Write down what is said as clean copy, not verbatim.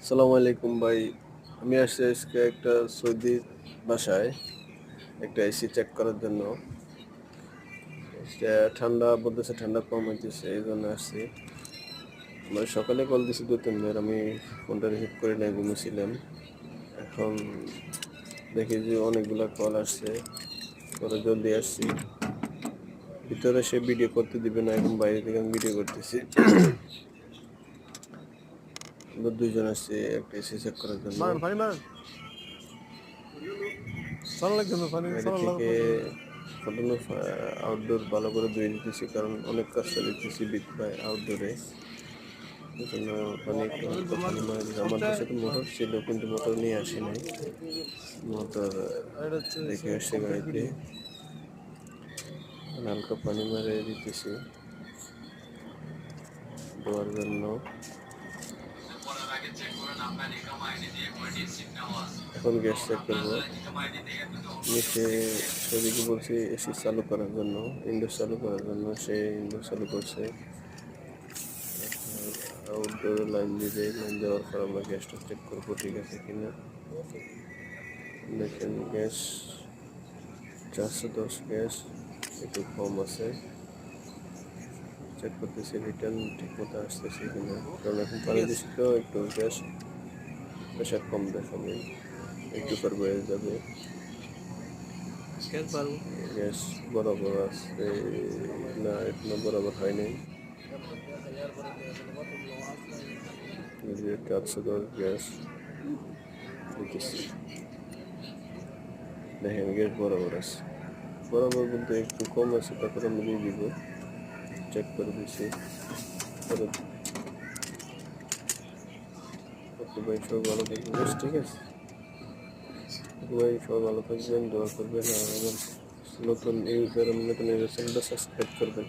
আসসালামু আলাইকুম ভাই। আমি আসছি আজকে একটা সৌদি বাসায় একটা এসি চেক করার জন্য। এটা ঠান্ডা বলতেছে, ঠান্ডা কম হইতেছে, এই জন্য আসছি। মানে সকালে কল দিছি 2-3 বার, আমি ফোনটা রিসিভ করে নাই, ঘুমিয়েছিলাম। এখন দেখি যে অনেকগুলা কল আসছে, পরে জলদি আসছি। ভিতরে সে ভিডিও করতে দিবে না, এখন বাইরে থেকে আমি ভিডিও করতেছি। আমরা দুইজন আসছি একটা এসি চেক করার জন্য। মারেন পানি মারেন চলা লাগছে না পানি বাইরে চলা থেকে লাগবে ফটোনো আউটডোর ভালো করে ধুয়ে দিতেছি, কারণ অনেক কাজ চালিয়েছি আউটডোরে। এই জন্য পানি একটু হালকা পানি মারা দিতে, আমার কাছে তো মোটর ছিল কিন্তু মোটর নিয়ে আসি নাই। মোটর এটা হচ্ছে রেখে আসছি কন্টেন্ট গাড়িতে। ভিডিও হালকা পানি মারিয়ে দিতেছি ধোয়ার জন্য। এখন গ্যাস চেক করবো। নিচে সেদিকে বলছি এসি চালু করার জন্য, ইনডোর চালু করার জন্য, সে ইনডোর চালু করছে। আউটডোরে লাইন দিবে, লাইন দেওয়ার পর আমরা গ্যাসটা চেক করবো ঠিক আছে কিনা। দেখেন গ্যাস 410 গ্যাস, একটু কম আছে। চেক করতেছি রিটার্ন ঠিক মতো আসতেছে কিনা, কারণ এখন ঠিক পানি আছে দিচ্ছি তো একটু গ্যাস প্রেশার কম দেখাবে, একটু পর বয়ে যাবে। গ্যাস পারবো গ্যাস বরাবর আছে না, এখনো বরাবর হয়নি। 410 গ্যাস দিতেছি, দেখেন গ্যাস বরাবর আছে। বরাবর বলতে একটু কম আছে, তারপরে আমি দিয়ে দিব। চেক করে দিছি। ওকে ভাই, সবাই ভালো থাকবেন, বেশ ঠিক আছে। ওকে ভাই, সবাই ভালো থাকবেন, দোয়া করবেন, আর আমার নতুন ইউজার চ্যানেলটা সাবস্ক্রাইব করবেন।